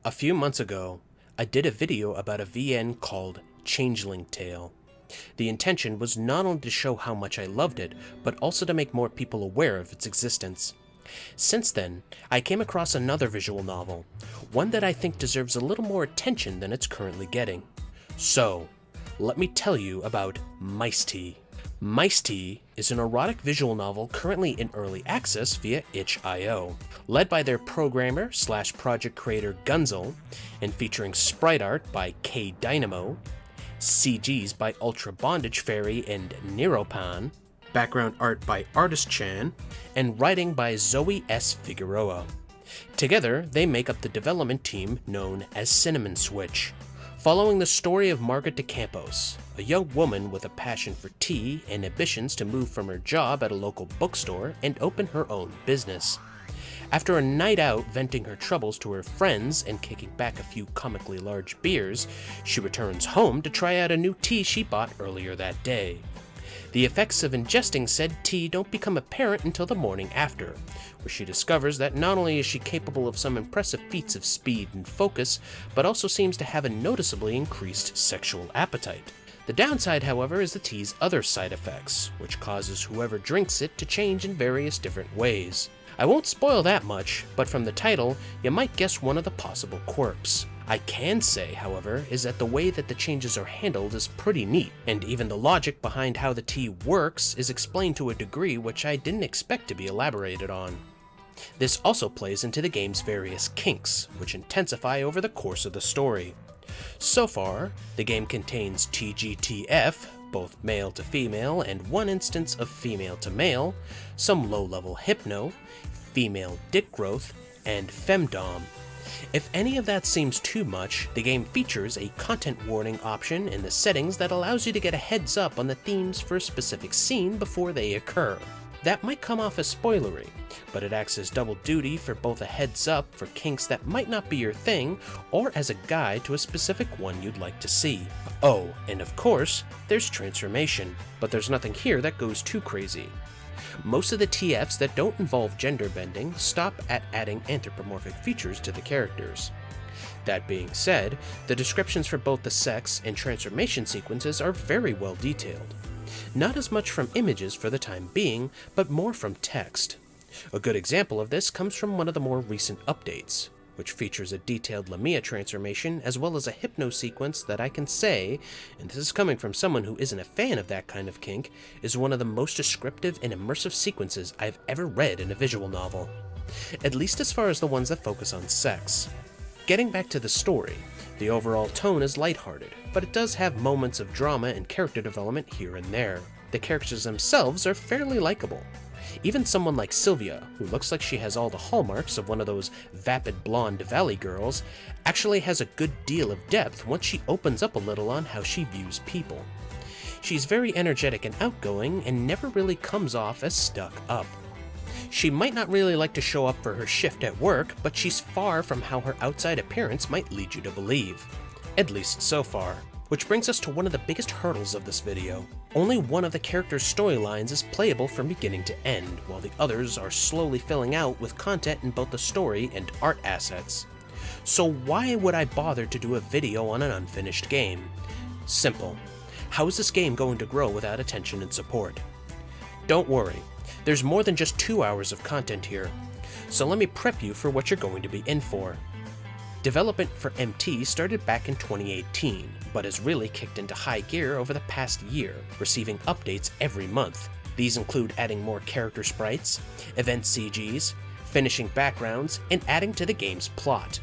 A few months ago, I did a video about a VN called Changeling Tale. The intention was not only to show how much I loved it, but also to make more people aware of its existence. Since then, I came across another visual novel, one that I think deserves a little more attention than it's currently getting. So, let me tell you about Mice Tea. Mice Tea is an erotic visual novel currently in early access via itch.io, led by their programmer/project creator Gunzel, and featuring sprite art by K Dynamo, CGs by Ultra Bondage Fairy and Neropan, background art by Artist Chan, and writing by Zoe S. Figueroa. Together, they make up the development team known as Cinnamon Switch. Following the story of Margaret de Campos, a young woman with a passion for tea and ambitions to move from her job at a local bookstore and open her own business. After a night out venting her troubles to her friends and kicking back a few comically large beers, she returns home to try out a new tea she bought earlier that day. The effects of ingesting said tea don't become apparent until the morning after, where she discovers that not only is she capable of some impressive feats of speed and focus, but also seems to have a noticeably increased sexual appetite. The downside, however, is the tea's other side effects, which causes whoever drinks it to change in various different ways. I won't spoil that much, but from the title, you might guess one of the possible quirks. I can say, however, is that the way that the changes are handled is pretty neat, and even the logic behind how the tea works is explained to a degree which I didn't expect to be elaborated on. This also plays into the game's various kinks, which intensify over the course of the story. So far, the game contains TGTF, both male to female and one instance of female to male, some low-level hypno, female dick growth, and femdom. If any of that seems too much, the game features a content warning option in the settings that allows you to get a heads up on the themes for a specific scene before they occur. That might come off as spoilery, but it acts as double duty for both a heads up for kinks that might not be your thing, or as a guide to a specific one you'd like to see. Oh, and of course, there's transformation, but there's nothing here that goes too crazy. Most of the TFs that don't involve gender bending stop at adding anthropomorphic features to the characters. That being said, the descriptions for both the sex and transformation sequences are very well detailed. Not as much from images for the time being, but more from text. A good example of this comes from one of the more recent updates, which features a detailed Lamia transformation as well as a hypno sequence that I can say, and this is coming from someone who isn't a fan of that kind of kink, is one of the most descriptive and immersive sequences I've ever read in a visual novel. At least as far as the ones that focus on sex. Getting back to the story, the overall tone is lighthearted, but it does have moments of drama and character development here and there. The characters themselves are fairly likable. Even someone like Sylvia, who looks like she has all the hallmarks of one of those vapid blonde valley girls, actually has a good deal of depth once she opens up a little on how she views people. She's very energetic and outgoing and never really comes off as stuck up. She might not really like to show up for her shift at work, but she's far from how her outside appearance might lead you to believe. At least so far. Which brings us to one of the biggest hurdles of this video. Only one of the characters' storylines is playable from beginning to end, while the others are slowly filling out with content in both the story and art assets. So why would I bother to do a video on an unfinished game? Simple. How is this game going to grow without attention and support? Don't worry, there's more than just 2 hours of content here, so let me prep you for what you're going to be in for. Development for MT started back in 2018, but has really kicked into high gear over the past year, receiving updates every month. These include adding more character sprites, event CGs, finishing backgrounds, and adding to the game's plot.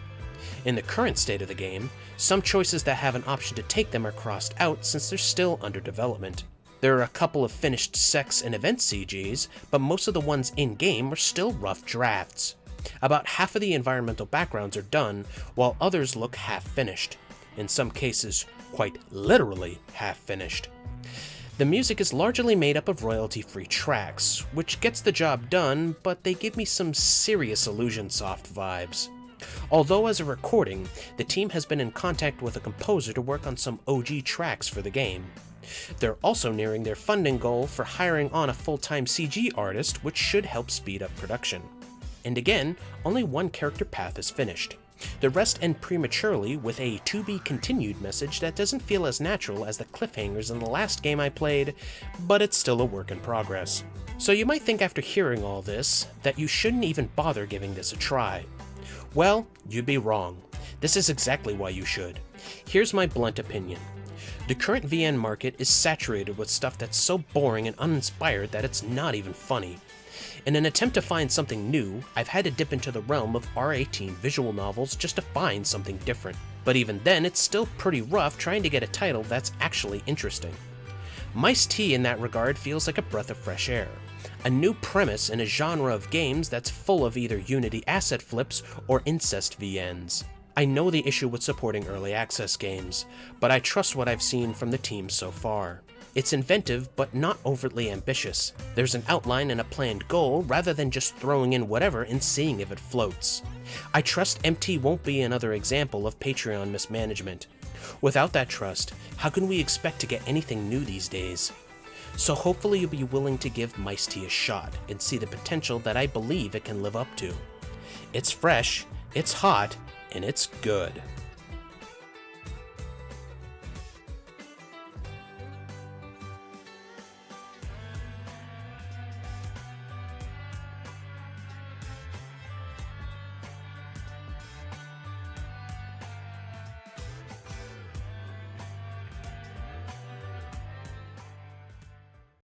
In the current state of the game, some choices that have an option to take them are crossed out since they're still under development. There are a couple of finished sex and event CGs, but most of the ones in-game are still rough drafts. About half of the environmental backgrounds are done, while others look half-finished. In some cases, quite literally half-finished. The music is largely made up of royalty-free tracks, which gets the job done, but they give me some serious Illusionsoft vibes. Although as a recording, the team has been in contact with a composer to work on some OG tracks for the game. They're also nearing their funding goal for hiring on a full-time CG artist, which should help speed up production. And again, only one character path is finished. The rest end prematurely with a to be continued message that doesn't feel as natural as the cliffhangers in the last game I played, but it's still a work in progress. So you might think after hearing all this that you shouldn't even bother giving this a try. Well, you'd be wrong. This is exactly why you should. Here's my blunt opinion. The current VN market is saturated with stuff that's so boring and uninspired that it's not even funny. In an attempt to find something new, I've had to dip into the realm of R18 visual novels just to find something different. But even then, it's still pretty rough trying to get a title that's actually interesting. Mice T in that regard feels like a breath of fresh air. A new premise in a genre of games that's full of either Unity asset flips or incest VNs. I know the issue with supporting early access games, but I trust what I've seen from the team so far. It's inventive, but not overtly ambitious. There's an outline and a planned goal, rather than just throwing in whatever and seeing if it floats. I trust MT won't be another example of Patreon mismanagement. Without that trust, how can we expect to get anything new these days? So hopefully you'll be willing to give Mice T a shot and see the potential that I believe it can live up to. It's fresh, it's hot, and it's good.